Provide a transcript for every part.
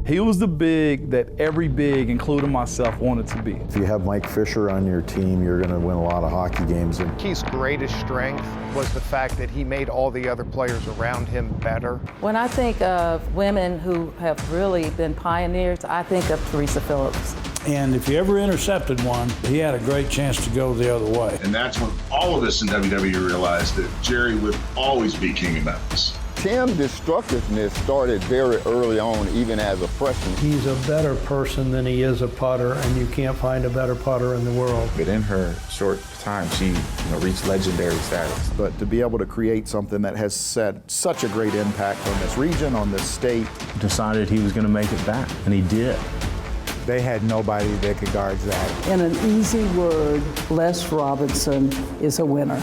He was the big that every big, including myself, wanted to be. If you have Mike Fisher on your team, you're going to win a lot of hockey games. And Keith's greatest strength was the fact that he made all the other players around him better. When I think of women who have really been pioneers, I think of Teresa Phillips. And if you ever intercepted one, he had a great chance to go the other way. And that's when all of us in WWE realized that Jerry would always be King of Memphis. Tim's destructiveness started very early on, even as a freshman. He's a better person than he is a putter, and you can't find a better putter in the world. But in her short time, she reached legendary status. But to be able to create something that has set such a great impact on this region, on this state. Decided he was going to make it back, and he did. They had nobody that could guard Zach. In an easy word, Les Robinson is a winner.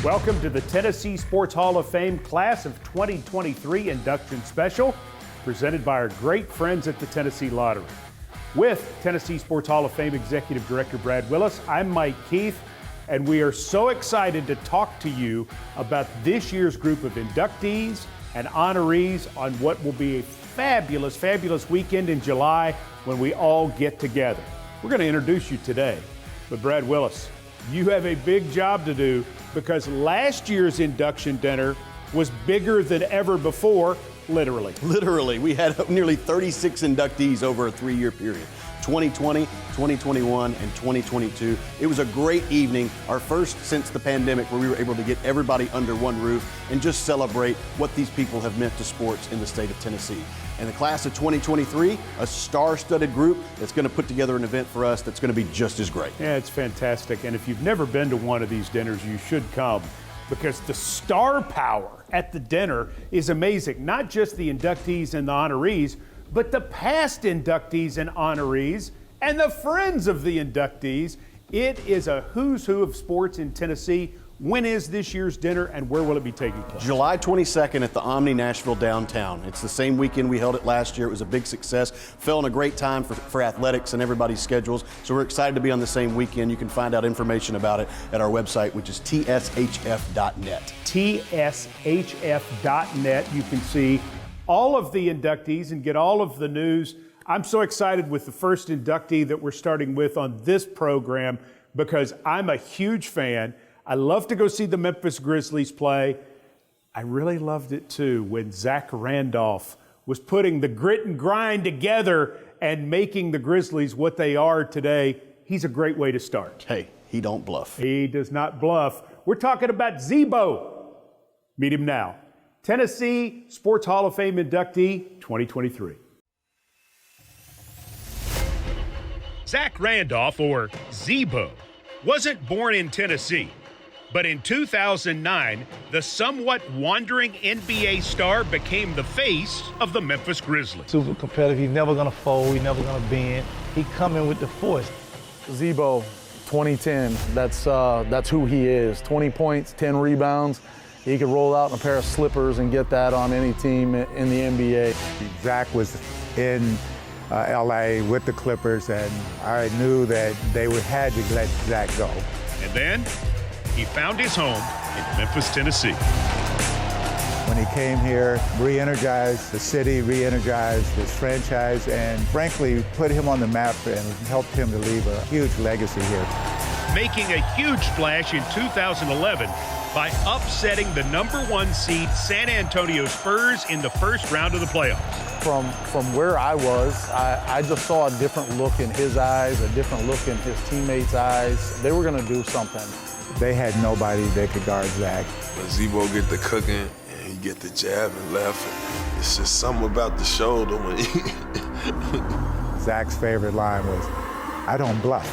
Welcome to the Tennessee Sports Hall of Fame Class of 2023 Induction Special, presented by our great friends at the Tennessee Lottery. With Tennessee Sports Hall of Fame Executive Director Brad Willis, I'm Mike Keith, and we are so excited to talk to you about this year's group of inductees and honorees on what will be a fabulous, fabulous weekend in July when we all get together. We're going to introduce you today, but Brad Willis, you have a big job to do because last year's induction dinner was bigger than ever before, literally. Literally, we had nearly 36 inductees over a 3-year period. 2020, 2021, and 2022. It was a great evening, our first since the pandemic, where we were able to get everybody under one roof and just celebrate what these people have meant to sports in the state of Tennessee. And the class of 2023, a star-studded group that's going to put together an event for us that's going to be just as great. Yeah, it's fantastic. And if you've never been to one of these dinners, you should come, because the star power at the dinner is amazing. Not just the inductees and the honorees, but the past inductees and honorees and the friends of the inductees. It is a who's who of sports in Tennessee. When is this year's dinner, and where will it be taking place? July 22nd at the Omni Nashville downtown. It's the same weekend we held it last year. It was a big success. Fell in a great time for athletics and everybody's schedules. So we're excited to be on the same weekend. You can find out information about it at our website, which is tshf.net. tshf.net. You can see all of the inductees and get all of the news. I'm so excited with the first inductee that we're starting with on this program because I'm a huge fan. I love to go see the Memphis Grizzlies play. I really loved it too when Zach Randolph was putting the grit and grind together and making the Grizzlies what they are today. He's a great way to start. Hey, he don't bluff. He does not bluff. We're talking about Z-Bo. Meet him now. Tennessee Sports Hall of Fame inductee 2023. Zach Randolph, or Z-Bo, wasn't born in Tennessee. But in 2009, the somewhat wandering NBA star became the face of the Memphis Grizzlies. Super competitive. He's never going to fold. He's never going to bend. He coming with the force. Z-Bo, 2010, that's who he is. 20 points, 10 rebounds. He could roll out in a pair of slippers and get that on any team in the NBA. Zach was in LA with the Clippers, and I knew that they had to let Zach go. And then he found his home in Memphis, Tennessee. When he came here, re-energized the city, re-energized his franchise, and frankly, put him on the map and helped him to leave a huge legacy here. Making a huge splash in 2011 by upsetting the #1 seed San Antonio Spurs in the first round of the playoffs. From where I was, I just saw a different look in his eyes, a different look in his teammates' eyes. They were going to do something. They had nobody that could guard Zach. When Z-Bo get the cooking and he get the jab and left, it's just something about the shoulder when he... Zach's favorite line was, "I don't bluff."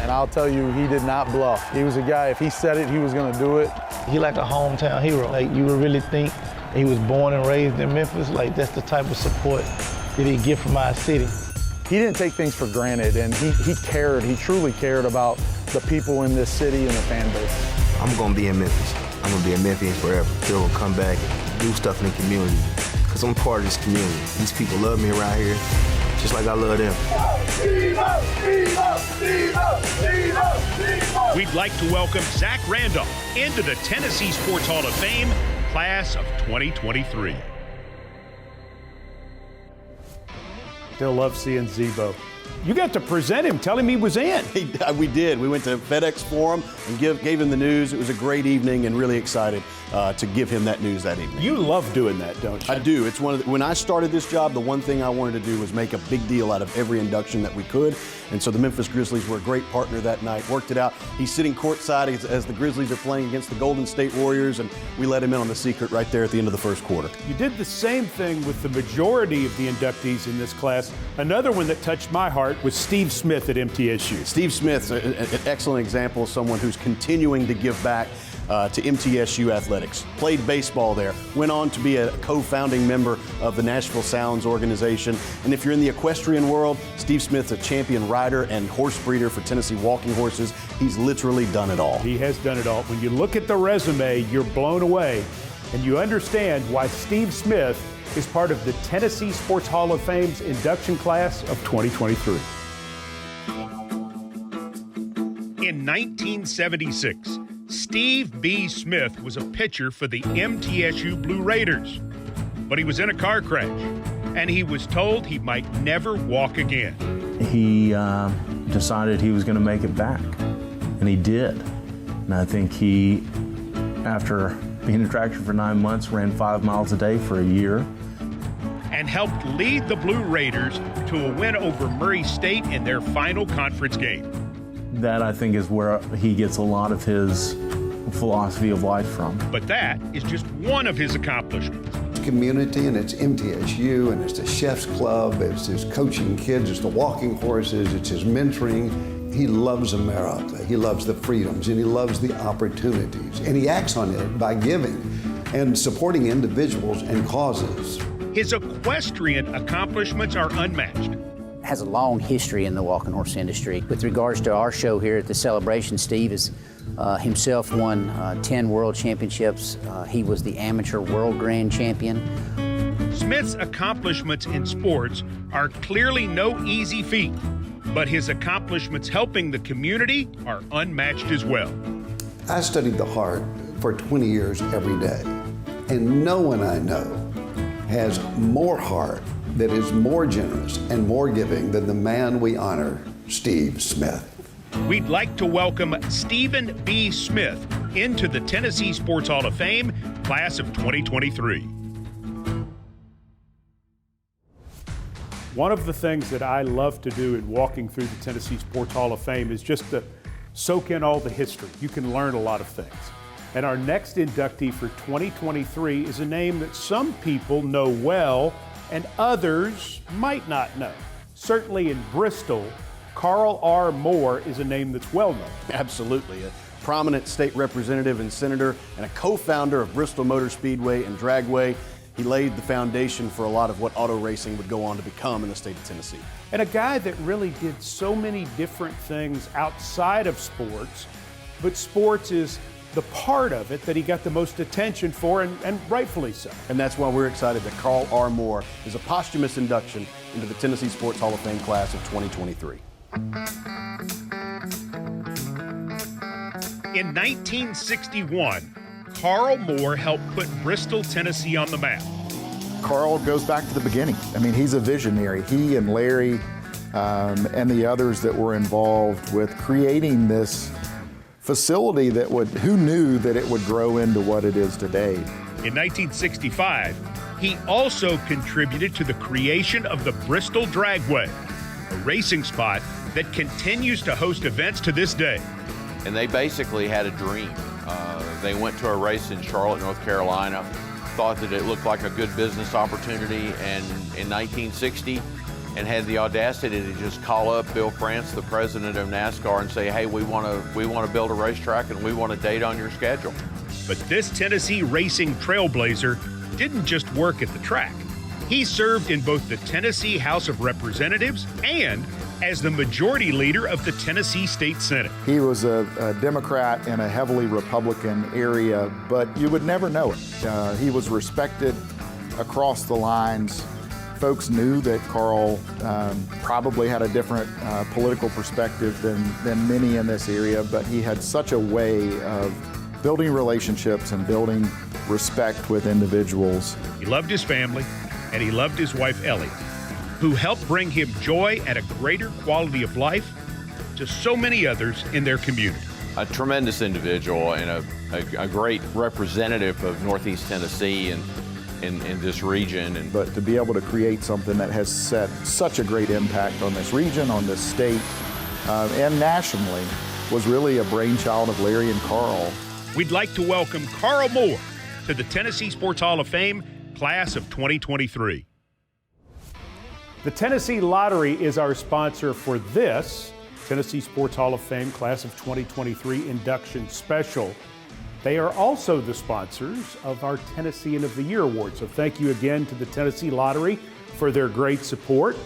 And I'll tell you, he did not bluff. He was a guy, if he said it, he was going to do it. He like a hometown hero. Like, you would really think he was born and raised in Memphis. Like, that's the type of support that he get from our city. He didn't take things for granted, and he cared. He truly cared about the people in this city and the fan base. I'm going to be in Memphis. I'm going to be in Memphis forever. Still going to come back and do stuff in the community because I'm part of this community. These people love me around here just like I love them. We'd like to welcome Zach Randolph into the Tennessee Sports Hall of Fame, class of 2023. Still love seeing Zebo. You got to present him, tell him he was in. We did. We went to FedEx Forum and gave him the news. It was a great evening and really excited to give him that news that evening. You love doing that, don't you? I do. It's when I started this job, the one thing I wanted to do was make a big deal out of every induction that we could. And so the Memphis Grizzlies were a great partner that night, worked it out. He's sitting courtside as the Grizzlies are playing against the Golden State Warriors, and we let him in on the secret right there at the end of the first quarter. You did the same thing with the majority of the inductees in this class. Another one that touched my heart was Steve Smith at MTSU. Steve Smith's an excellent example of someone who's continuing to give back to MTSU athletics. Played baseball there, went on to be a co-founding member of the Nashville Sounds organization. And if you're in the equestrian world, Steve Smith's a champion rider and horse breeder for Tennessee Walking Horses. He's literally done it all. He has done it all. When you look at the resume, you're blown away, and you understand why Steve Smith is part of the Tennessee Sports Hall of Fame's induction class of 2023. In 1976, Steve B. Smith was a pitcher for the MTSU Blue Raiders, but he was in a car crash, and he was told he might never walk again. He decided he was going to make it back, and he did. And I think he, after being a tractor for 9 months, ran 5 miles a day for a year. And helped lead the Blue Raiders to a win over Murray State in their final conference game. That, I think, is where he gets a lot of his philosophy of life from. But that is just one of his accomplishments. Community, and it's MTSU, and it's the Chef's Club, it's his coaching kids, it's the walking horses, it's his mentoring. He loves America, he loves the freedoms, and he loves the opportunities. And he acts on it by giving and supporting individuals and causes. His equestrian accomplishments are unmatched. Has a long history in the walking horse industry. With regards to our show here at the Celebration, Steve has himself won 10 world championships. He was the amateur world grand champion. Smith's accomplishments in sports are clearly no easy feat, but his accomplishments helping the community are unmatched as well. I studied the heart for 20 years every day, and no one I know has more heart, that is more generous and more giving than the man we honor, Steve Smith. We'd like to welcome Stephen B. Smith into the Tennessee Sports Hall of Fame, class of 2023. One of the things that I love to do in walking through the Tennessee Sports Hall of Fame is just to soak in all the history. You can learn a lot of things. And our next inductee for 2023 is a name that some people know well and others might not know. Certainly in Bristol, Carl R. Moore is a name that's well known. Absolutely. A prominent state representative and senator and a co-founder of Bristol Motor Speedway and Dragway. He laid the foundation for a lot of what auto racing would go on to become in the state of Tennessee. And a guy that really did so many different things outside of sports, but sports is the part of it that he got the most attention for, and rightfully so. And that's why we're excited that Carl R. Moore is a posthumous induction into the Tennessee Sports Hall of Fame class of 2023. In 1961, Carl Moore helped put Bristol, Tennessee on the map. Carl goes back to the beginning. I mean, he's a visionary. He and Larry and the others that were involved with creating this facility that who knew that it would grow into what it is today. In 1965, he also contributed to the creation of the Bristol Dragway, a racing spot that continues to host events to this day. And they basically had a dream. They went to a race in Charlotte, North Carolina, thought that it looked like a good business opportunity, and in 1960, and had the audacity to just call up Bill France, the president of NASCAR, and say, hey, we want to build a racetrack and we want a date on your schedule. But this Tennessee racing trailblazer didn't just work at the track. He served in both the Tennessee House of Representatives and as the majority leader of the Tennessee State Senate. He was a Democrat in a heavily Republican area, but you would never know it. He was respected across the lines. Folks knew that Carl probably had a different political perspective than many in this area, but he had such a way of building relationships and building respect with individuals. He loved his family, and he loved his wife, Ellie, who helped bring him joy and a greater quality of life to so many others in their community. A tremendous individual and a great representative of Northeast Tennessee and in this region. But to be able to create something that has set such a great impact on this region, on this state, and nationally, was really a brainchild of Larry and Carl. We'd like to welcome Carl Moore to the Tennessee Sports Hall of Fame, class of 2023. The Tennessee Lottery is our sponsor for this Tennessee Sports Hall of Fame Class of 2023 induction special. They are also the sponsors of our Tennessean of the Year Award. So thank you again to the Tennessee Lottery for their great support.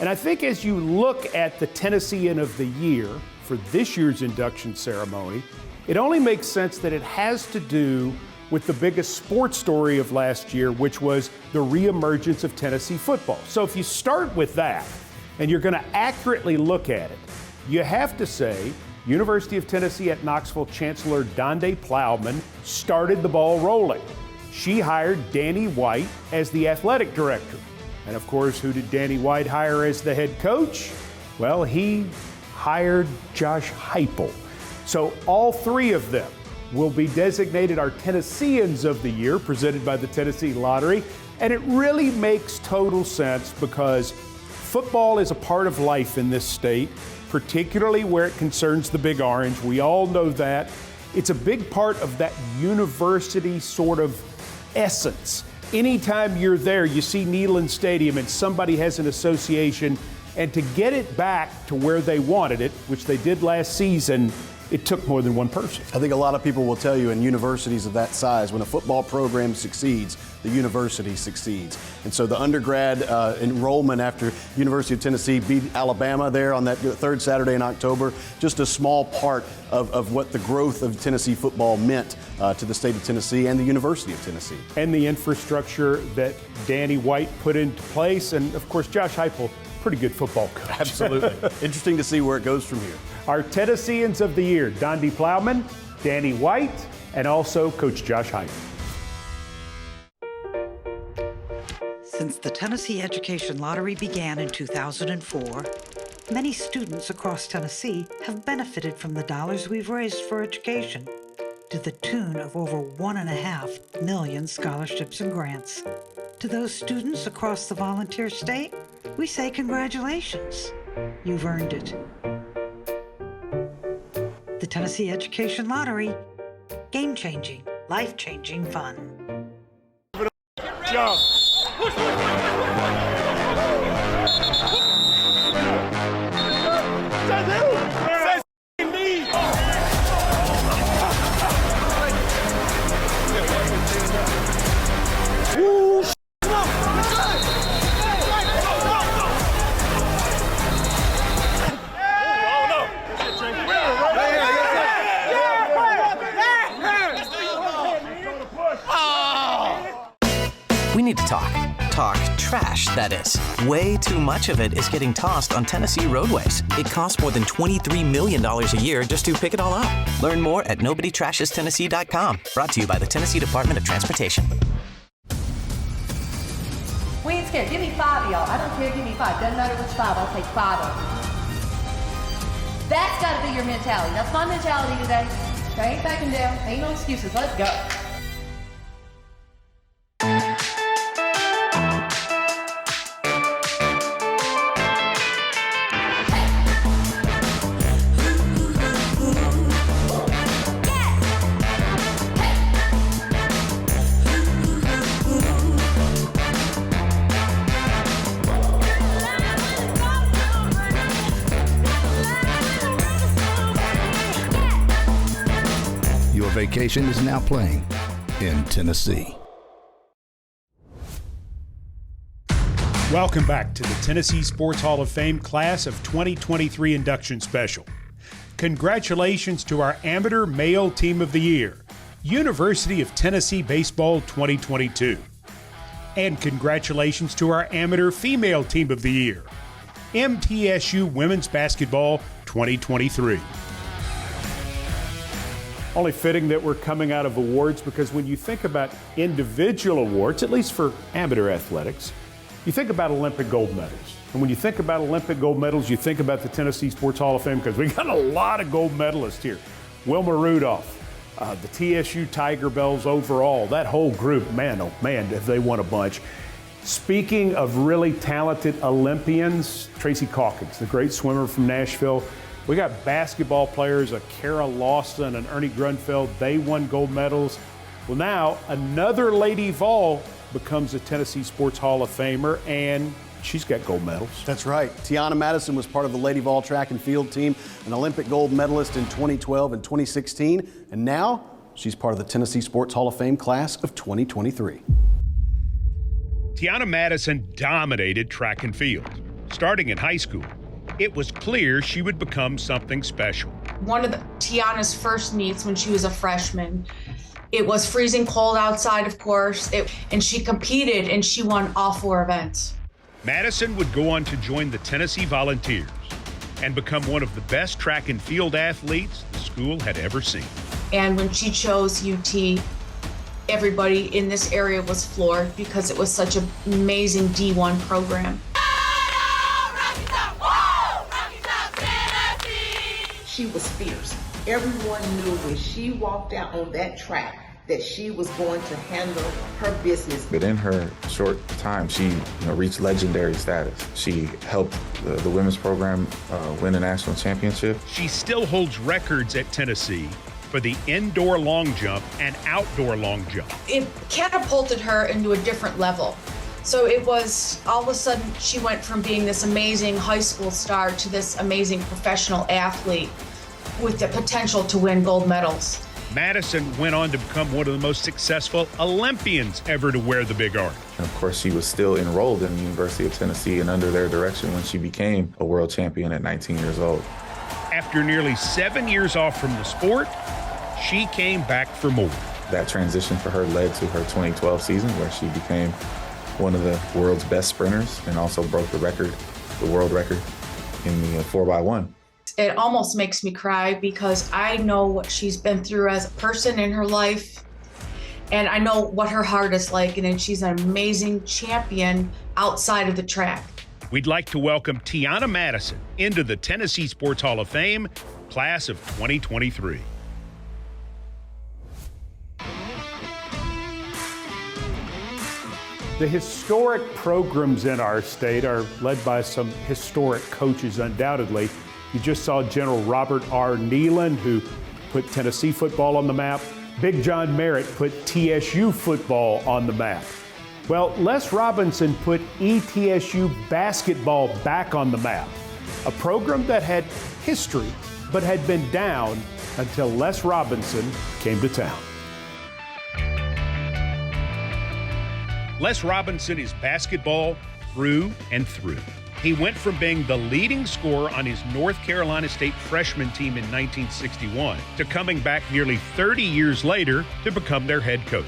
And I think as you look at the Tennessean of the Year for this year's induction ceremony, it only makes sense that it has to do with the biggest sports story of last year, which was the reemergence of Tennessee football. So if you start with that and you're going to accurately look at it, you have to say University of Tennessee at Knoxville Chancellor Donde Plowman started the ball rolling. She hired Danny White as the athletic director. And of course, who did Danny White hire as the head coach? Well, he hired Josh Heupel. So all three of them will be designated our Tennesseans of the Year, presented by the Tennessee Lottery. And it really makes total sense because football is a part of life in this state, particularly where it concerns the Big Orange. We all know that. It's a big part of that university sort of essence. Anytime you're there, you see Neyland Stadium and somebody has an association, and to get it back to where they wanted it, which they did last season, it took more than one person. I think a lot of people will tell you in universities of that size, when a football program succeeds, the university succeeds. And so the undergrad enrollment after University of Tennessee beat Alabama there on that third Saturday in October, just a small part of what the growth of Tennessee football meant to the state of Tennessee and the University of Tennessee. And the infrastructure that Danny White put into place, and of course Josh Heupel, pretty good football coach. Absolutely. Interesting to see where it goes from here. Our Tennesseans of the Year, Donde Plowman, Danny White, and also Coach Josh Heupel. Since the Tennessee Education Lottery began in 2004, many students across Tennessee have benefited from the dollars we've raised for education, to the tune of over 1.5 million scholarships and grants. To those students across the volunteer state, we say congratulations. You've earned it. The Tennessee Education Lottery, game-changing, life-changing fun. Jump. We need to talk. Talk trash, that is. Way too much of it is getting tossed on Tennessee roadways. It costs more than $23 million a year just to pick it all up. Learn more at NobodyTrashesTennessee.com. Brought to you by the Tennessee Department of Transportation. We ain't scared. Give me 5, y'all. I don't care. Give me 5. Doesn't matter which 5. I'll take 5 of them. That's got to be your mentality. That's my mentality today. I ain't backing down. Ain't no excuses. Let's go. Vacation is now playing in Tennessee. Welcome back to the Tennessee Sports Hall of Fame Class of 2023 Induction Special. Congratulations to our Amateur Male Team of the Year, University of Tennessee Baseball 2022. And congratulations to our Amateur Female Team of the Year, MTSU Women's Basketball 2023. Only fitting that we're coming out of awards, because when you think about individual awards, at least for amateur athletics, you think about Olympic gold medals. And when you think about Olympic gold medals, you think about the Tennessee Sports Hall of Fame, because we got a lot of gold medalists here. Wilma Rudolph, the TSU Tiger Bells overall, that whole group, man, oh man, have they won a bunch. Speaking of really talented Olympians, Tracy Calkins, the great swimmer from Nashville. We got basketball players, Kara Lawson and Ernie Grunfeld. They won gold medals. Well, now another Lady Vol becomes a Tennessee Sports Hall of Famer, and she's got gold medals. That's right. Tiana Madison was part of the Lady Vol track and field team, an Olympic gold medalist in 2012 and 2016, and now she's part of the Tennessee Sports Hall of Fame class of 2023. Tiana Madison dominated track and field. Starting in high school, it was clear she would become something special. One of Tiana's first meets when she was a freshman, it was freezing cold outside, of course, and she competed and she won all 4 events. Madison would go on to join the Tennessee Volunteers and become one of the best track and field athletes the school had ever seen. And when she chose UT, everybody in this area was floored because it was such an amazing D1 program. She was fierce. Everyone knew when she walked out on that track that she was going to handle her business. But in her short time, she reached legendary status. She helped the women's program win a national championship. She still holds records at Tennessee for the indoor long jump and outdoor long jump. It catapulted her into a different level. So it was, all of a sudden, she went from being this amazing high school star to this amazing professional athlete with the potential to win gold medals. Madison went on to become one of the most successful Olympians ever to wear the big arch. And of course, she was still enrolled in the University of Tennessee and under their direction when she became a world champion at 19 years old. After nearly 7 years off from the sport, she came back for more. That transition for her led to her 2012 season, where she became one of the world's best sprinters and also broke the world record in the 4x1. It almost makes me cry because I know what she's been through as a person in her life, and I know what her heart is like, and she's an amazing champion outside of the track. We'd like to welcome Tiana Madison into the Tennessee Sports Hall of Fame, class of 2023. The historic programs in our state are led by some historic coaches, undoubtedly. You just saw General Robert R. Nealon, who put Tennessee football on the map. Big John Merritt put TSU football on the map. Well, Les Robinson put ETSU basketball back on the map, a program that had history but had been down until Les Robinson came to town. Les Robinson is basketball through and through. He went from being the leading scorer on his North Carolina State freshman team in 1961 to coming back nearly 30 years later to become their head coach.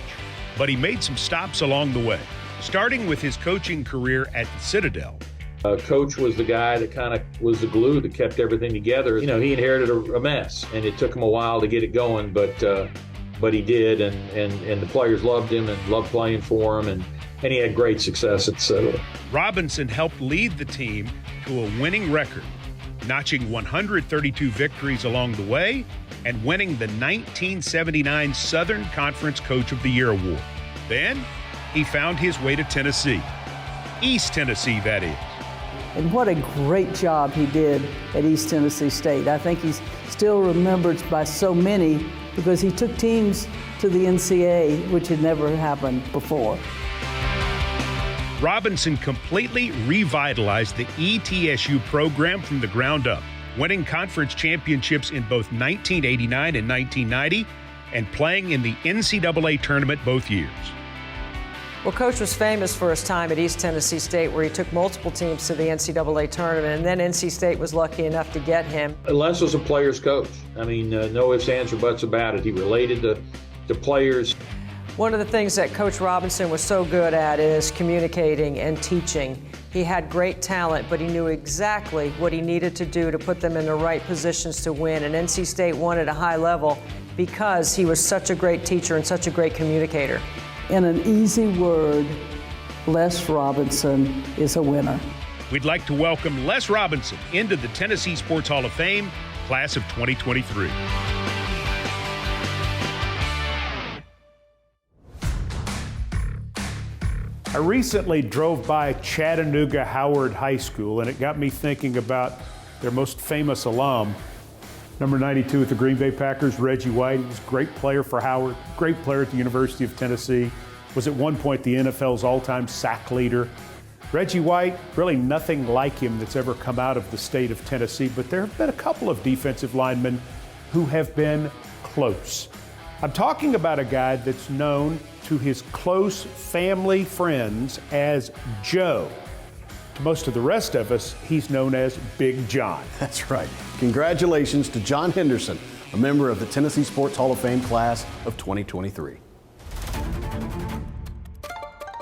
But he made some stops along the way, starting with his coaching career at the Citadel. Coach was the guy that kind of was the glue that kept everything together. He inherited a mess, and it took him a while to get it going, but he did, and the players loved him and loved playing for him, and he had great success at the Citadel. Robinson helped lead the team to a winning record, notching 132 victories along the way and winning the 1979 Southern Conference Coach of the Year award. Then he found his way to Tennessee, East Tennessee, that is. And what a great job he did at East Tennessee State. I think he's still remembered by so many because he took teams to the NCAA, which had never happened before. Robinson completely revitalized the ETSU program from the ground up, winning conference championships in both 1989 and 1990 and playing in the NCAA tournament both years. Well, Coach was famous for his time at East Tennessee State, where he took multiple teams to the NCAA tournament, and then NC State was lucky enough to get him. Les was a player's coach. No ifs, ands, or buts about it. He related to players. One of the things that Coach Robinson was so good at is communicating and teaching. He had great talent, but he knew exactly what he needed to do to put them in the right positions to win. And NC State won at a high level because he was such a great teacher and such a great communicator. In an easy word, Les Robinson is a winner. We'd like to welcome Les Robinson into the Tennessee Sports Hall of Fame, class of 2023. I recently drove by Chattanooga Howard High School, and it got me thinking about their most famous alum, number 92 at the Green Bay Packers, Reggie White. He was a great player for Howard, great player at the University of Tennessee, was at one point the NFL's all-time sack leader. Reggie White, really nothing like him that's ever come out of the state of Tennessee, but there have been a couple of defensive linemen who have been close. I'm talking about a guy that's known to his close family friends as Joe. To most of the rest of us, he's known as Big John. That's right. Congratulations to John Henderson, a member of the Tennessee Sports Hall of Fame class of 2023.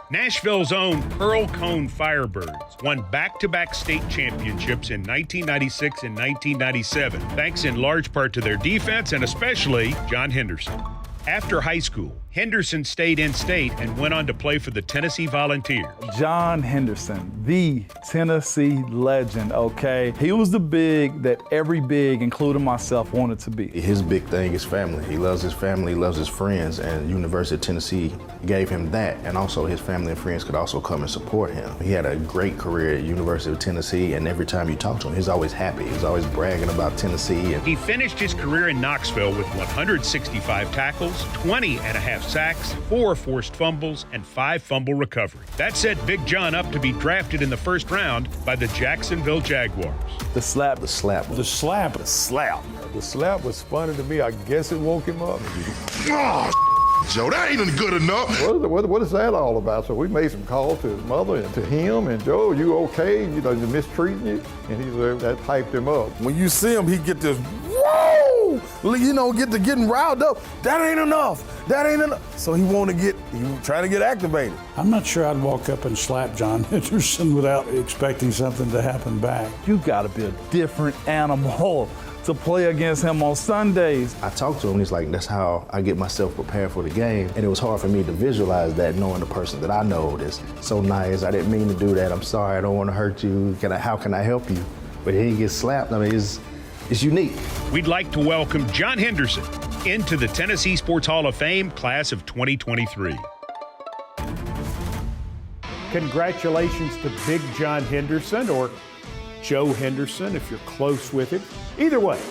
Nashville's own Pearl Cone Firebirds won back-to-back state championships in 1996 and 1997, thanks in large part to their defense and especially John Henderson. After high school, Henderson stayed in state and went on to play for the Tennessee Volunteers. John Henderson, the Tennessee legend, okay? He was the big that every big, including myself, wanted to be. His big thing is family. He loves his family, he loves his friends, and University of Tennessee gave him that, and also his family and friends could also come and support him. He had a great career at University of Tennessee, and every time you talk to him, he's always happy. He's always bragging about Tennessee. He finished his career in Knoxville with 165 tackles, 20 and a half sacks, 4 forced fumbles, and 5 fumble recoveries. That set Big John up to be drafted in the first round by the Jacksonville Jaguars. The slap. The slap. The slap. The slap. The slap was funny to me. I guess it woke him up. Oh, Joe, that ain't good enough. What is that all about? So we made some calls to his mother and to him, and Joe, you okay? You know, you mistreating you? And that hyped him up. When you see him, he get this, whoa! You know, getting riled up. That ain't enough. That ain't enough. So he trying to get activated. I'm not sure I'd walk up and slap John Henderson without expecting something to happen back. You gotta be a different animal to play against him on Sundays. I talked to him, he's like, that's how I get myself prepared for the game. And it was hard for me to visualize that, knowing the person that I know that's so nice. I didn't mean to do that. I'm sorry, I don't want to hurt you. How can I help you? But he gets slapped. I mean, it's unique. We'd like to welcome John Henderson into the Tennessee Sports Hall of Fame class of 2023. Congratulations to Big John Henderson, or Joe Henderson if you're close with him. Either way,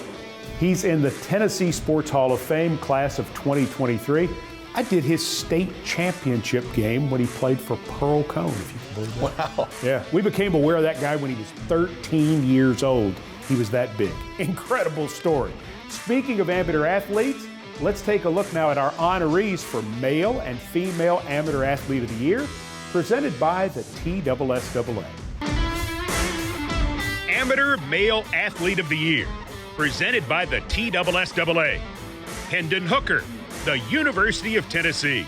he's in the Tennessee Sports Hall of Fame class of 2023. I did his state championship game when he played for Pearl Cone, if you can believe that. Wow. Yeah, we became aware of that guy when he was 13 years old. He was that big. Incredible story. Speaking of amateur athletes, let's take a look now at our honorees for Male and Female Amateur Athlete of the Year, presented by the TSSAA. Amateur Male Athlete of the Year, presented by the TSSAA. Hendon Hooker, the University of Tennessee.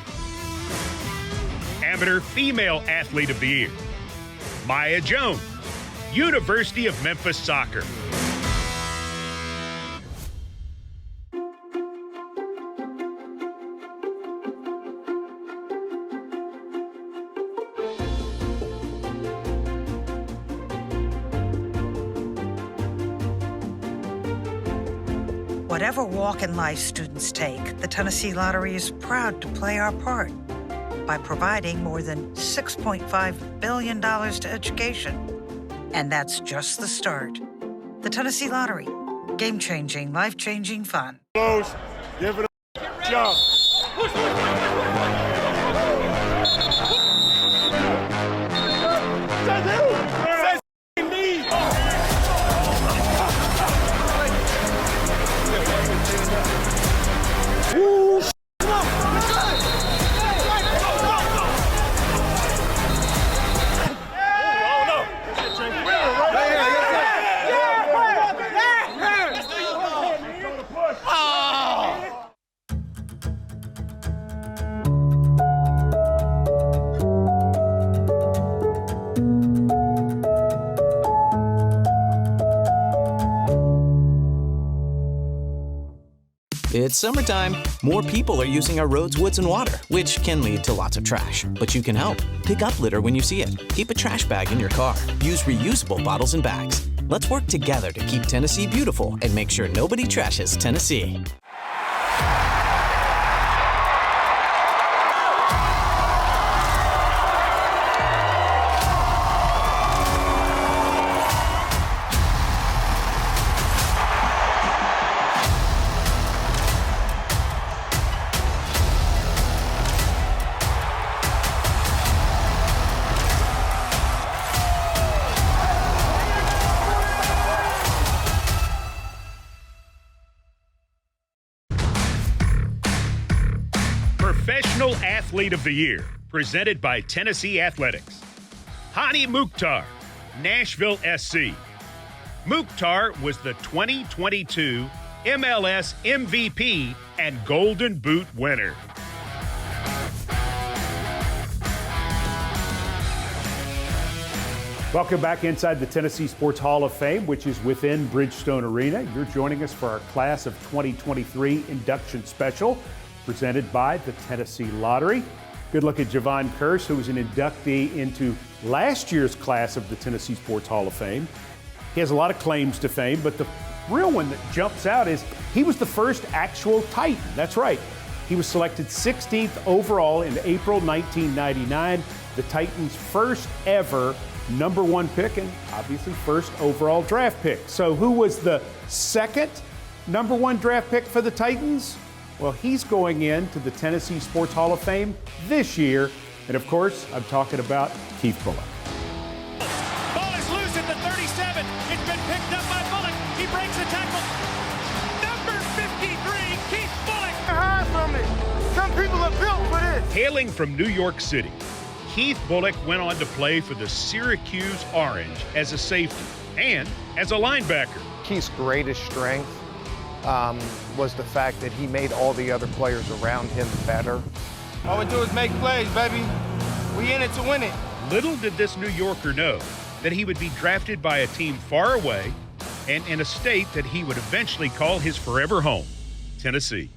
Amateur Female Athlete of the Year, Maya Jones, University of Memphis Soccer. Whatever walk in life students take, the Tennessee Lottery is proud to play our part by providing more than $6.5 billion to education. And that's just the start. The Tennessee Lottery. Game-changing, life-changing fun. Close. Give it a jump. It's summertime. More people are using our roads, woods, and water, which can lead to lots of trash. But you can help. Pick up litter when you see it. Keep a trash bag in your car. Use reusable bottles and bags. Let's work together to keep Tennessee beautiful and make sure nobody trashes Tennessee. Professional Athlete of the Year, presented by Tennessee Athletics. Hani Mukhtar, Nashville SC. Mukhtar was the 2022 MLS MVP and Golden Boot winner. Welcome back inside the Tennessee Sports Hall of Fame, which is within Bridgestone Arena. You're joining us for our Class of 2023 induction special, presented by the Tennessee Lottery. Good look at Javon Kearse, who was an inductee into last year's class of the Tennessee Sports Hall of Fame. He has a lot of claims to fame, but the real one that jumps out is he was the first actual Titan. That's right. He was selected 16th overall in April 1999, the Titans' first ever number one pick and obviously first overall draft pick. So who was the second number one draft pick for the Titans? Well, he's going into the Tennessee Sports Hall of Fame this year. And of course, I'm talking about Keith Bulluck. Ball is loose at the 37. It's been picked up by Bulluck. He breaks the tackle. Number 53, Keith Bulluck. Hide from it. Some people are built for this. Hailing from New York City, Keith Bulluck went on to play for the Syracuse Orange as a safety and as a linebacker. Keith's greatest strength was the fact that he made all the other players around him better. All we do is make plays, baby. We in it to win it. Little did this New Yorker know that he would be drafted by a team far away and in a state that he would eventually call his forever home, Tennessee.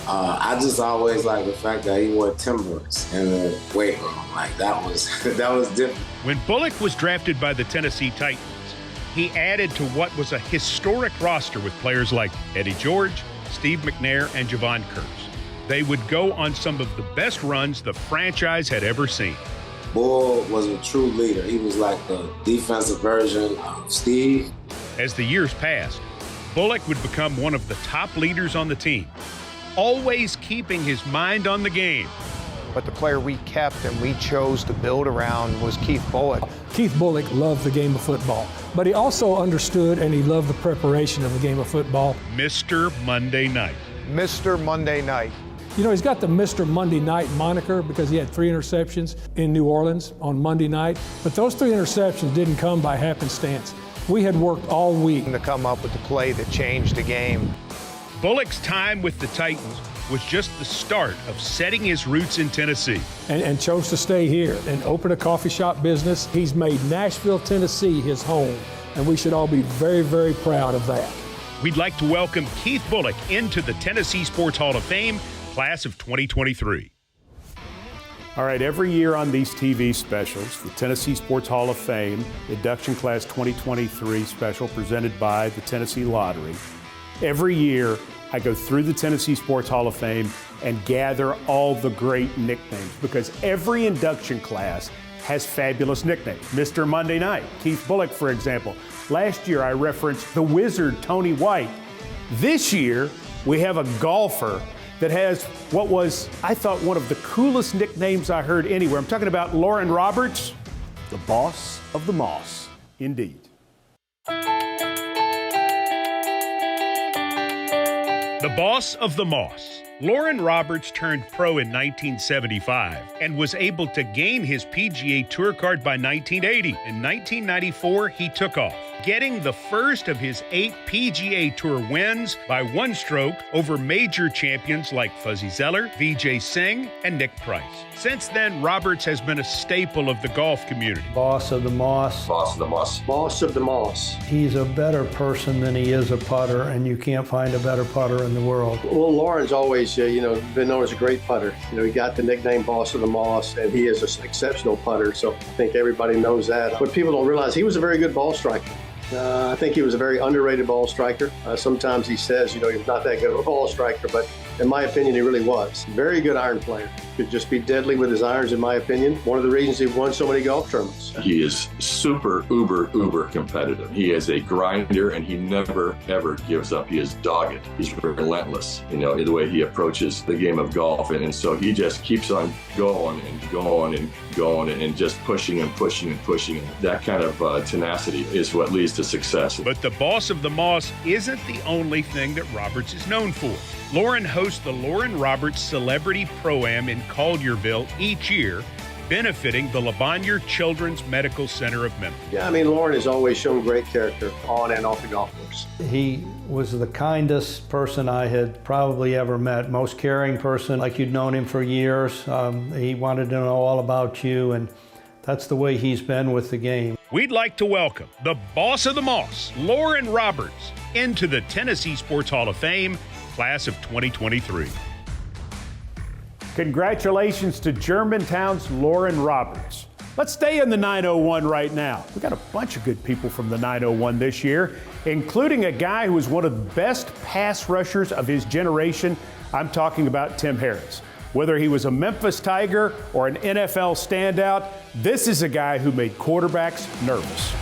I just always liked the fact that he wore Timbers in the weight room. Like, that was different. When Bulluck was drafted by the Tennessee Titans, he added to what was a historic roster with players like Eddie George, Steve McNair, and Javon Kearse. They would go on some of the best runs the franchise had ever seen. Bull was a true leader. He was like the defensive version of Steve. As the years passed, Bulluck would become one of the top leaders on the team, always keeping his mind on the game. But the player we kept and we chose to build around was Keith Bulluck. Keith Bulluck loved the game of football, but he also understood and he loved the preparation of the game of football. Mr. Monday Night. Mr. Monday Night. You know, he's got the Mr. Monday Night moniker because he had 3 interceptions in New Orleans on Monday night, but those 3 interceptions didn't come by happenstance. We had worked all week to come up with the play that changed the game. Bulluck's time with the Titans was just the start of setting his roots in Tennessee. And chose to stay here and open a coffee shop business. He's made Nashville, Tennessee his home, and we should all be very, very proud of that. We'd like to welcome Keith Bulluck into the Tennessee Sports Hall of Fame, class of 2023. All right, every year on these TV specials, the Tennessee Sports Hall of Fame Induction Class 2023 special presented by the Tennessee Lottery, every year I go through the Tennessee Sports Hall of Fame and gather all the great nicknames because every induction class has fabulous nicknames. Mr. Monday Night, Keith Bulluck, for example. Last year I referenced the Wizard, Tony White. This year we have a golfer that has what was, I thought, one of the coolest nicknames I heard anywhere. I'm talking about Lauren Roberts, the boss of the Moss. Indeed. The boss of the Moss. Loren Roberts turned pro in 1975 and was able to gain his PGA Tour card by 1980. In 1994, he took off, getting the first of his 8 PGA Tour wins by one stroke over major champions like Fuzzy Zoeller, Vijay Singh, and Nick Price. Since then, Roberts has been a staple of the golf community. Boss of the Moss. Boss of the Moss. Boss of the Moss. He's a better person than he is a putter, and you can't find a better putter in the world. Well, Loren's always, been known as a great putter. He got the nickname Boss of the Moss, and he is an exceptional putter, so I think everybody knows that. But people don't realize he was a very good ball striker. I think he was a very underrated ball striker. Sometimes he says, he's not that good of a ball striker, but in my opinion, he really was. Very good iron player. Could just be deadly with his irons, in my opinion. One of the reasons he won so many golf tournaments. He is super, uber competitive. He is a grinder, and he never, ever gives up. He is dogged. He's relentless, in the way he approaches the game of golf. And so he just keeps on going and going and going and just pushing and pushing and pushing. And that kind of tenacity is what leads to success. But the Boss of the Moss isn't the only thing that Roberts is known for. Loren hosts the Loren Roberts Celebrity Pro-Am in Collierville each year, benefiting the LeBonnier Children's Medical Center of Memphis. Yeah, Loren has always shown great character on and off the golf course. He was the kindest person I had probably ever met, most caring person, like you'd known him for years. He wanted to know all about you, and that's the way he's been with the game. We'd like to welcome the Boss of the Moss, Loren Roberts, into the Tennessee Sports Hall of Fame, class of 2023. Congratulations to Germantown's Loren Roberts. Let's stay in the 901 right now. We got a bunch of good people from the 901 this year, including a guy who was one of the best pass rushers of his generation. I'm talking about Tim Harris. Whether he was a Memphis Tiger or an NFL standout, this is a guy who made quarterbacks nervous.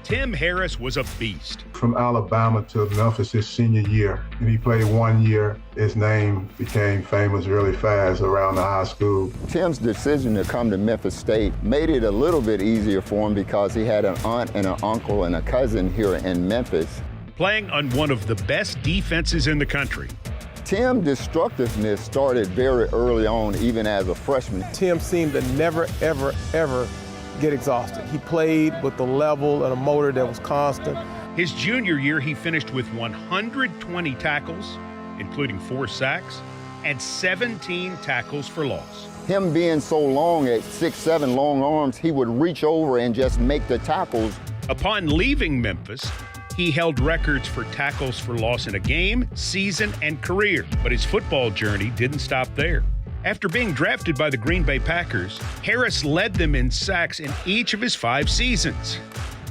Tim Harris was a beast. From Alabama to Memphis his senior year, and he played 1 year. His name became famous really fast around the high school. Tim's decision to come to Memphis State made it a little bit easier for him because he had an aunt and an uncle and a cousin here in Memphis. Playing on one of the best defenses in the country. Tim's destructiveness started very early on, even as a freshman. Tim seemed to never, ever, ever get exhausted. He played with the level and a motor that was constant. His junior year, he finished with 120 tackles, including 4 sacks, and 17 tackles for loss. Him being so long at 6'7", long arms, he would reach over and just make the tackles. Upon leaving Memphis, he held records for tackles for loss in a game, season, and career. But his football journey didn't stop there. After being drafted by the Green Bay Packers, Harris led them in sacks in each of his 5 seasons.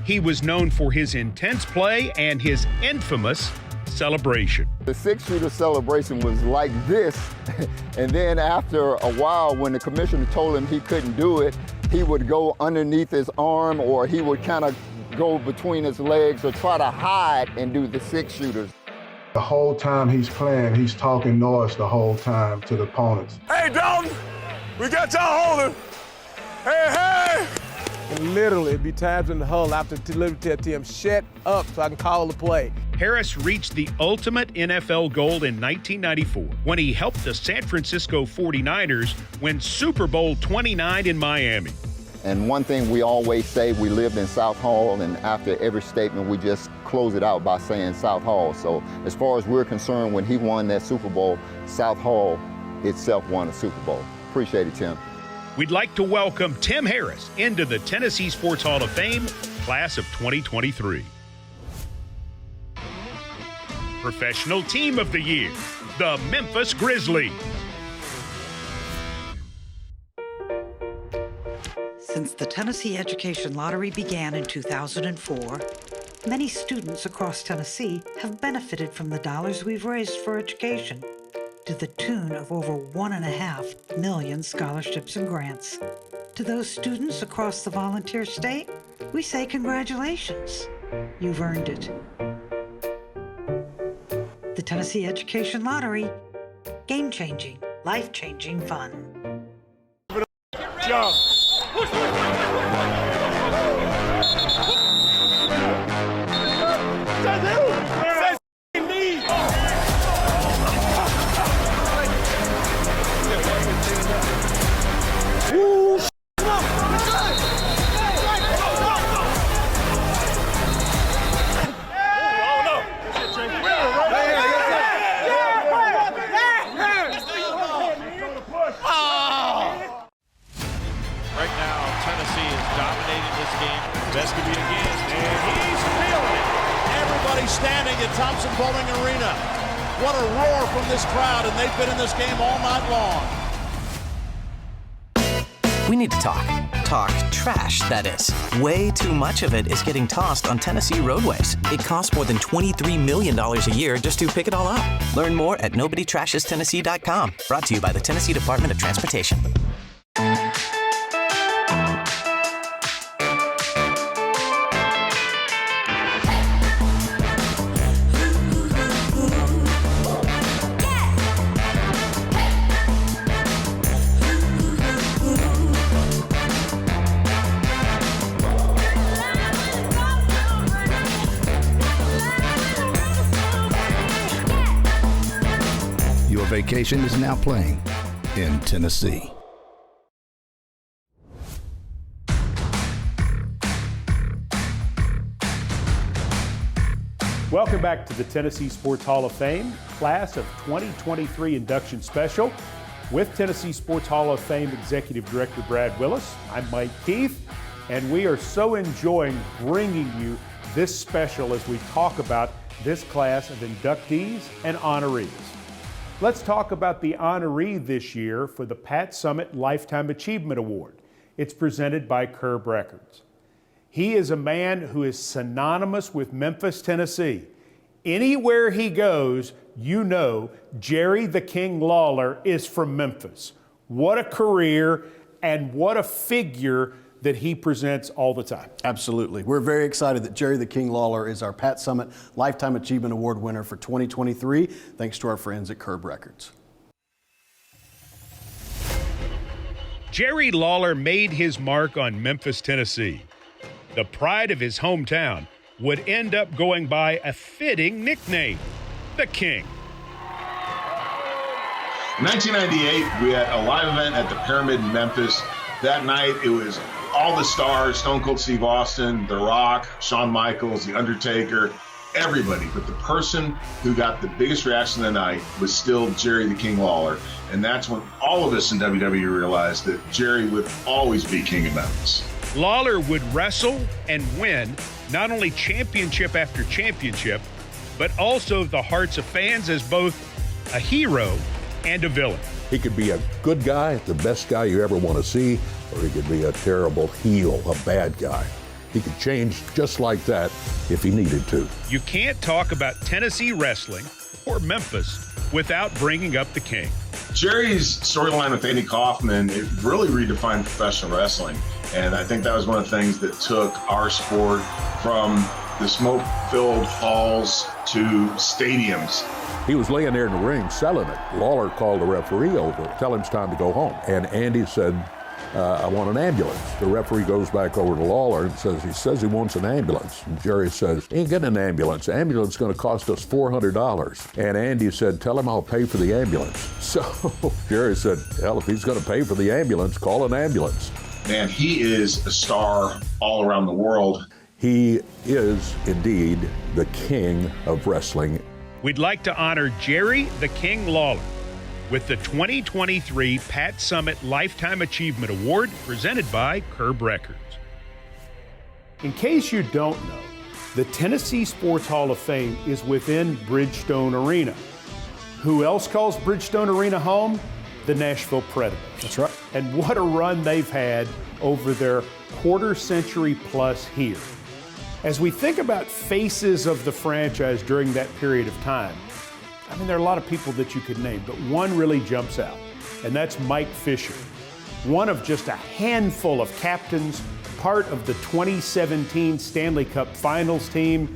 He was known for his intense play and his infamous celebration. The 6-shooter celebration was like this, and then after a while, when the commissioner told him he couldn't do it, he would go underneath his arm, or he would kind of go between his legs or try to hide and do the 6-shooters. The whole time he's playing, he's talking noise the whole time to the opponents. Hey, Dalton, we got y'all holding. Hey, hey! And literally, it'd be times in the huddle after literally tell Tim, shut up so I can call the play. Harris reached the ultimate NFL goal in 1994 when he helped the San Francisco 49ers win Super Bowl 29 in Miami. And one thing we always say, we lived in South Hall, and after every statement, we just close it out by saying South Hall. So as far as we're concerned, when he won that Super Bowl, South Hall itself won a Super Bowl. Appreciate it, Tim. We'd like to welcome Tim Harris into the Tennessee Sports Hall of Fame, class of 2023. Professional Team of the Year, the Memphis Grizzlies. Since the Tennessee Education Lottery began in 2004, many students across Tennessee have benefited from the dollars we've raised for education, to the tune of over 1.5 million scholarships and grants. To those students across the volunteer state, we say congratulations. You've earned it. The Tennessee Education Lottery. Game-changing, life-changing fun. Jump. Right now, Tennessee is dominating this game. Vescovi again, and he's feeling it. Everybody standing at Thompson Bowling Arena. What a roar from this crowd, and they've been in this game all night long. We need to talk. Talk trash, that is. Way too much of it is getting tossed on Tennessee roadways. It costs more than $23 million a year just to pick it all up. Learn more at NobodyTrashesTennessee.com. Brought to you by the Tennessee Department of Transportation. Your vacation is now playing in Tennessee. Welcome back to the Tennessee Sports Hall of Fame Class of 2023 Induction Special with Tennessee Sports Hall of Fame Executive Director Brad Willis. I'm Mike Keith, and we are so enjoying bringing you this special as we talk about this class of inductees and honorees. Let's talk about the honoree this year for the Pat Summitt Lifetime Achievement Award. It's presented by Curb Records. He is a man who is synonymous with Memphis, Tennessee. Anywhere he goes, you know Jerry the King Lawler is from Memphis. What a career and what a figure that he presents all the time. Absolutely. We're very excited that Jerry the King Lawler is our Pat Summitt Lifetime Achievement Award winner for 2023, thanks to our friends at Curb Records. Jerry Lawler made his mark on Memphis, Tennessee. The pride of his hometown would end up going by a fitting nickname, the King. In 1998, we had a live event at the Pyramid in Memphis. That night, it was all the stars, Stone Cold Steve Austin, The Rock, Shawn Michaels, The Undertaker, everybody. But the person who got the biggest reaction of the night was still Jerry the King Lawler. And that's when all of us in WWE realized that Jerry would always be King of Memphis. Lawler would wrestle and win not only championship after championship, but also the hearts of fans as both a hero and a villain. He could be a good guy, the best guy you ever want to see, or he could be a terrible heel, a bad guy. He could change just like that if he needed to. You can't talk about Tennessee wrestling or Memphis without bringing up the King. Jerry's storyline with Andy Kaufman, it really redefined professional wrestling. And I think that was one of the things that took our sport from the smoke-filled halls to stadiums. He was laying there in the ring selling it. Lawler called the referee over, tell him it's time to go home. And Andy said, I want an ambulance. The referee goes back over to Lawler and says he wants an ambulance. And Jerry says, he ain't getting an ambulance. The ambulance is going to cost us $400. And Andy said, tell him I'll pay for the ambulance. So Jerry said, hell, if he's going to pay for the ambulance, call an ambulance. Man, he is a star all around the world. He is indeed the king of wrestling. We'd like to honor Jerry the King Lawler with the 2023 Pat Summitt Lifetime Achievement Award presented by Curb Records. In case you don't know, the Tennessee Sports Hall of Fame is within Bridgestone Arena. Who else calls Bridgestone Arena home? The Nashville Predators. That's right. And what a run they've had over their quarter century plus here. As we think about faces of the franchise during that period of time, I mean, there are a lot of people that you could name, but one really jumps out, and that's Mike Fisher, one of just a handful of captains, part of the 2017 Stanley Cup Finals team,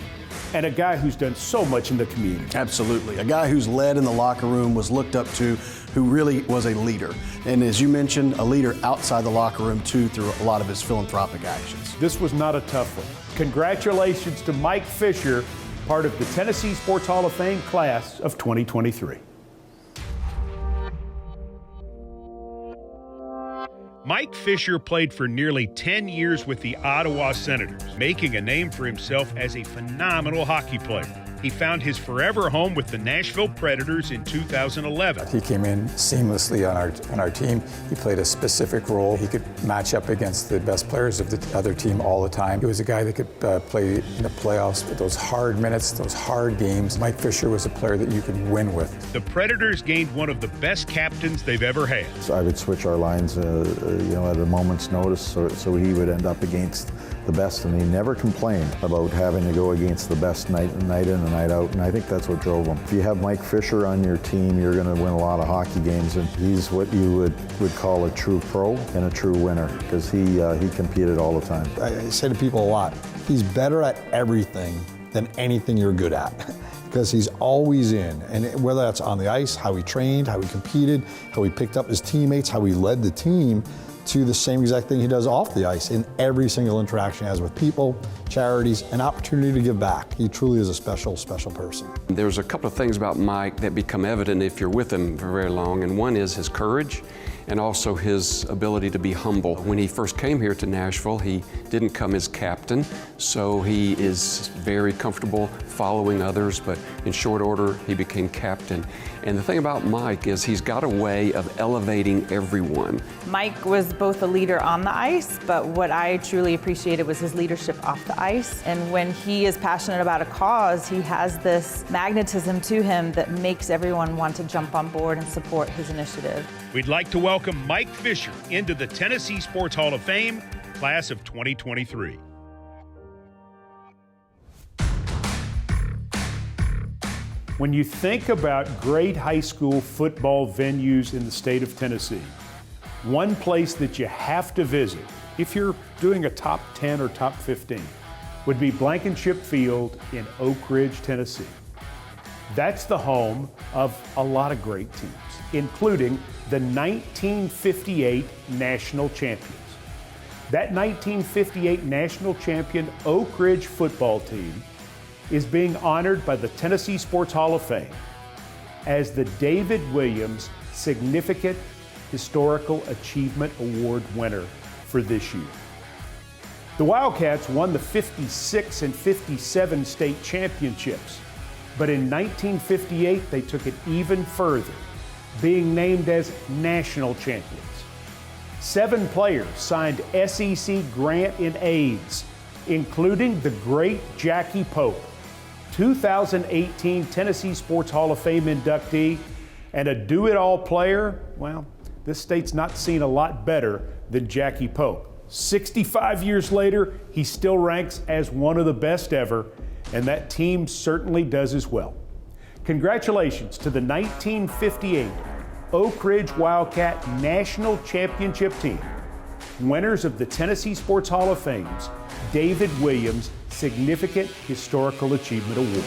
and a guy who's done so much in the community. Absolutely. A guy who's led in the locker room, was looked up to, who really was a leader. And as you mentioned, a leader outside the locker room, too, through a lot of his philanthropic actions. This was not a tough one. Congratulations to Mike Fisher, part of the Tennessee Sports Hall of Fame class of 2023. Mike Fisher played for nearly 10 years with the Ottawa Senators, making a name for himself as a phenomenal hockey player. He found his forever home with the Nashville Predators in 2011. He came in seamlessly on our team. He played a specific role. He could match up against the best players of the other team all the time. He was a guy that could play in the playoffs with those hard minutes, those hard games. Mike Fisher was a player that you could win with. The Predators gained one of the best captains they've ever had. So I would switch our lines, at a moment's notice, so he would end up against the best, and he never complained about having to go against the best night in and night out, and I think that's what drove him. If you have Mike Fisher on your team, you're going to win a lot of hockey games, and he's what you would call a true pro and a true winner, because he competed all the time. I say to people a lot, he's better at everything than anything you're good at. Because he's always in, and whether that's on the ice, how he trained, how he competed, how he picked up his teammates, how he led the team, to the same exact thing he does off the ice in every single interaction he has with people, charities, an opportunity to give back. He truly is a special, special person. There's a couple of things about Mike that become evident if you're with him for very long, and one is his courage and also his ability to be humble. When he first came here to Nashville, he didn't come as captain, so he is very comfortable following others, but in short order, he became captain. And the thing about Mike is he's got a way of elevating everyone. Mike was both a leader on the ice, but what I truly appreciated was his leadership off the ice. And when he is passionate about a cause, he has this magnetism to him that makes everyone want to jump on board and support his initiative. We'd like to welcome Mike Fisher into the Tennessee Sports Hall of Fame, class of 2023. When you think about great high school football venues in the state of Tennessee, one place that you have to visit, if you're doing a top 10 or top 15, would be Blankenship Field in Oak Ridge, Tennessee. That's the home of a lot of great teams, including the 1958 national champions. That 1958 national champion Oak Ridge football team is being honored by the Tennessee Sports Hall of Fame as the David Williams Significant Historical Achievement Award winner for this year. The Wildcats won the 56 and 57 state championships, but in 1958 they took it even further, being named as national champions. 7 players signed SEC grant in aids, including the great Jackie Pope, 2018 Tennessee Sports Hall of Fame inductee, and a do-it-all player. Well, this state's not seen a lot better than Jackie Pope. 65 years later, he still ranks as one of the best ever, and that team certainly does as well. Congratulations to the 1958 Oak Ridge Wildcat National Championship team, winners of the Tennessee Sports Hall of Fame's David Williams Significant Historical Achievement Award.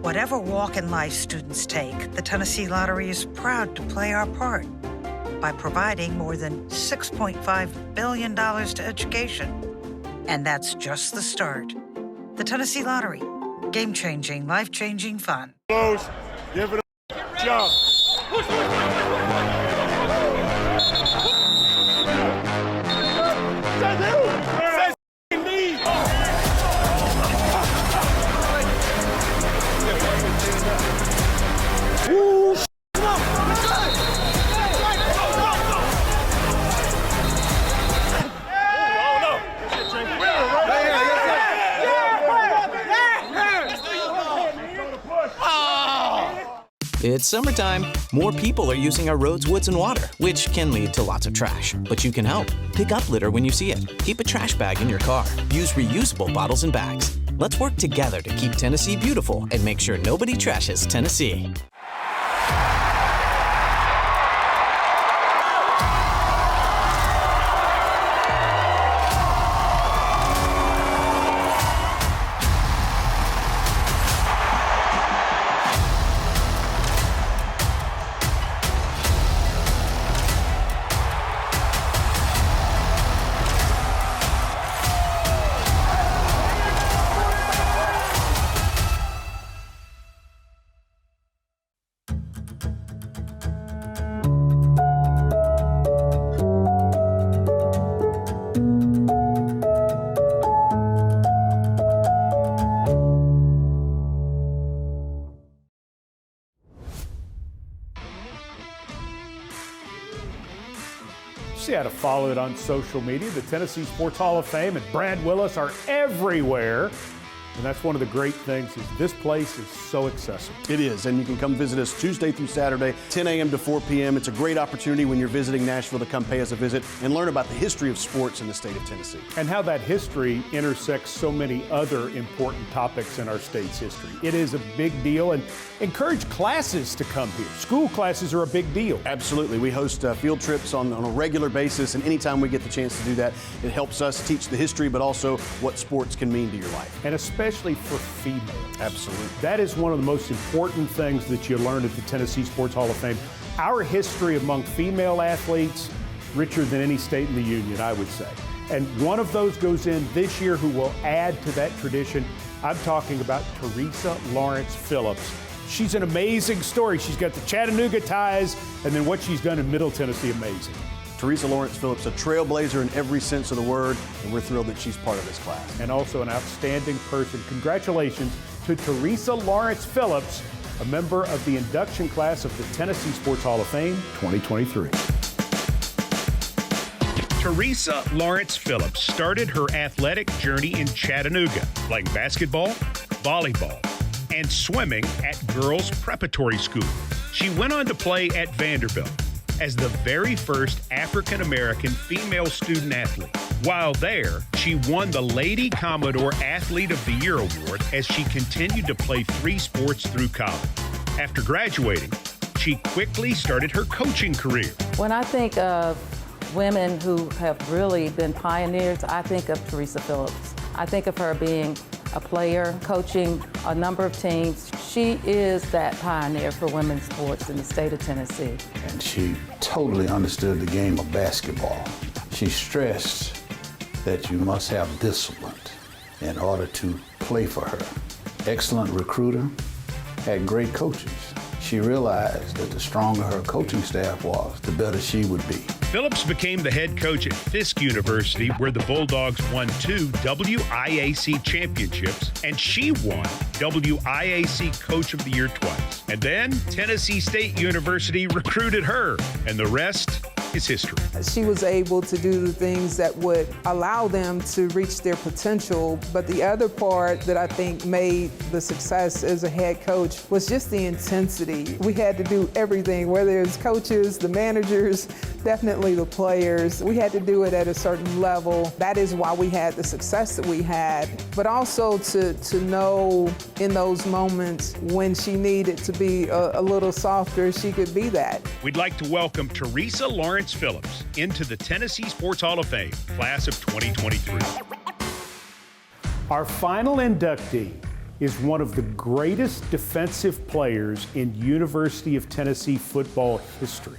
Whatever walk in life students take, the Tennessee Lottery is proud to play our part by providing more than $6.5 billion to education. And that's just the start. The Tennessee Lottery. Game-changing, life-changing fun. Close. Give it a jump. It's summertime. More people are using our roads, woods, and water, which can lead to lots of trash. But you can help. Pick up litter when you see it. Keep a trash bag in your car. Use reusable bottles and bags. Let's work together to keep Tennessee beautiful and make sure nobody trashes Tennessee. See how to follow it on social media. The Tennessee Sports Hall of Fame and Brad Willis are everywhere. And that's one of the great things is this place is so accessible. It is, and you can come visit us Tuesday through Saturday, 10 a.m. to 4 p.m. It's a great opportunity when you're visiting Nashville to come pay us a visit and learn about the history of sports in the state of Tennessee. And how that history intersects so many other important topics in our state's history. It is a big deal, and encourage classes to come here. School classes are a big deal. Absolutely. We host field trips on a regular basis, and anytime we get the chance to do that, it helps us teach the history, but also what sports can mean to your life. And especially for females. Absolutely. That is one of the most important things that you learn at the Tennessee Sports Hall of Fame. Our history among female athletes, richer than any state in the union, I would say. And one of those goes in this year who will add to that tradition. I'm talking about Teresa Lawrence Phillips. She's an amazing story. She's got the Chattanooga ties, and then what she's done in Middle Tennessee, amazing. Teresa Lawrence Phillips, a trailblazer in every sense of the word, and we're thrilled that she's part of this class. And also an outstanding person. Congratulations to Teresa Lawrence Phillips, a member of the induction class of the Tennessee Sports Hall of Fame 2023. Teresa Lawrence Phillips started her athletic journey in Chattanooga, playing basketball, volleyball, and swimming at Girls Preparatory School. She went on to play at Vanderbilt as the very first African-American female student athlete. While there, she won the Lady Commodore Athlete of the Year award as she continued to play 3 sports through college. After graduating, she quickly started her coaching career. When I think of women who have really been pioneers, I think of Teresa Phillips. I think of her being a player, coaching a number of teams. She is that pioneer for women's sports in the state of Tennessee. And she totally understood the game of basketball. She stressed that you must have discipline in order to play for her. Excellent recruiter, had great coaches. She realized that the stronger her coaching staff was, the better she would be. Phillips became the head coach at Fisk University, where the Bulldogs won 2 WIAC championships, and she won WIAC Coach of the Year twice. And then Tennessee State University recruited her, and the rest is history. She was able to do the things that would allow them to reach their potential, but the other part that I think made the success as a head coach was just the intensity. We had to do everything, whether it's coaches, the managers, definitely the players. We had to do it at a certain level. That is why we had the success that we had, but also to know in those moments when she needed to be a little softer, she could be that. We'd like to welcome Teresa Lawrence Phillips into the Tennessee Sports Hall of Fame, class of 2023. Our final inductee is one of the greatest defensive players in University of Tennessee football history.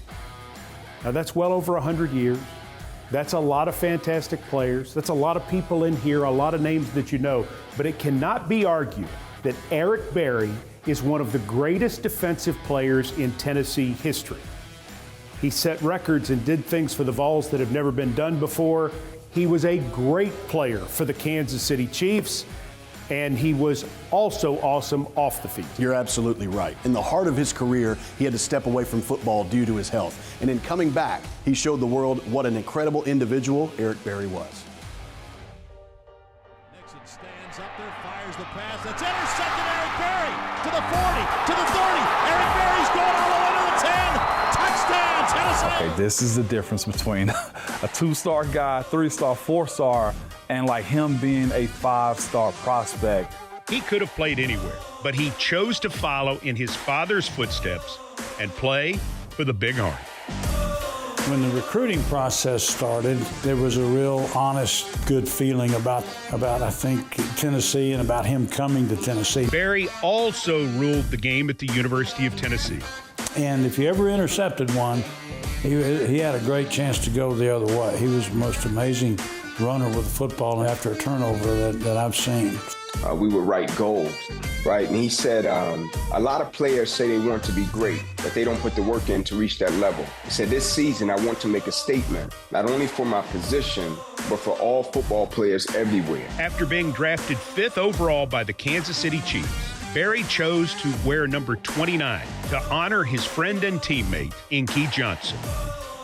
Now that's well over 100 years. That's a lot of fantastic players. That's a lot of people in here, a lot of names that you know, but it cannot be argued that Eric Berry is one of the greatest defensive players in Tennessee history. He set records and did things for the Vols that have never been done before. He was a great player for the Kansas City Chiefs, and he was also awesome off the field. You're absolutely right. In the heart of his career, he had to step away from football due to his health. And in coming back, he showed the world what an incredible individual Eric Berry was. Nixon stands up there, fires the pass. That's intercepted. Eric Berry to the 40, to the 30. Eric Berry's going all the way to the 10. Touchdown, Tennessee. Okay, this is the difference between a 2-star guy, 3-star, 4-star, and like him being a 5-star prospect. He could have played anywhere, but he chose to follow in his father's footsteps and play for the Big Horn. When the recruiting process started, there was a real honest, good feeling about I think, Tennessee and about him coming to Tennessee. Berry also ruled the game at the University of Tennessee. And if you ever intercepted one, he had a great chance to go the other way. He was the most amazing runner with the football after a turnover that I've seen. We would write goals, right? And he said, a lot of players say they want to be great, but they don't put the work in to reach that level. He said, this season, I want to make a statement, not only for my position, but for all football players everywhere. After being drafted 5th overall by the Kansas City Chiefs, Berry chose to wear number 29 to honor his friend and teammate, Inky Johnson.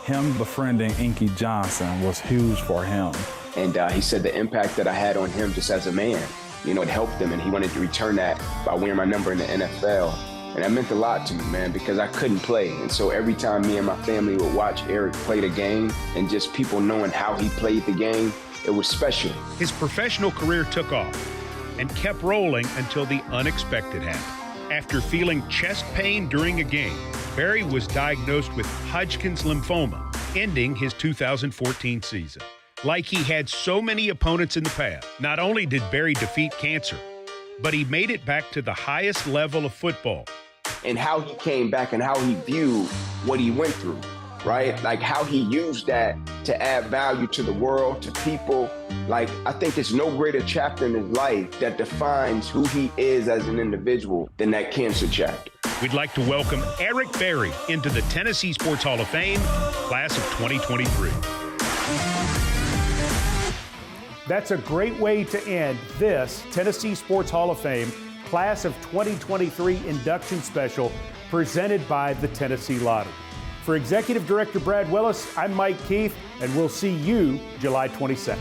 him befriending Inky Johnson was huge for him. And he said the impact that I had on him just as a man, you know, it helped him, and he wanted to return that by wearing my number in the NFL. And that meant a lot to me, man, because I couldn't play. And so every time me and my family would watch Eric play the game and just people knowing how he played the game, it was special. His professional career took off and kept rolling until the unexpected happened. After feeling chest pain during a game, Barry was diagnosed with Hodgkin's lymphoma, ending his 2014 season. Like he had so many opponents in the past, not only did Barry defeat cancer, but he made it back to the highest level of football. And how he came back and how he viewed what he went through, right? Like how he used that to add value to the world, to people. Like, I think there's no greater chapter in his life that defines who he is as an individual than that cancer chapter. We'd like to welcome Eric Berry into the Tennessee Sports Hall of Fame, class of 2023. That's a great way to end this Tennessee Sports Hall of Fame Class of 2023 induction special presented by the Tennessee Lottery. For Executive Director Brad Willis, I'm Mike Keefe, and we'll see you July 22nd.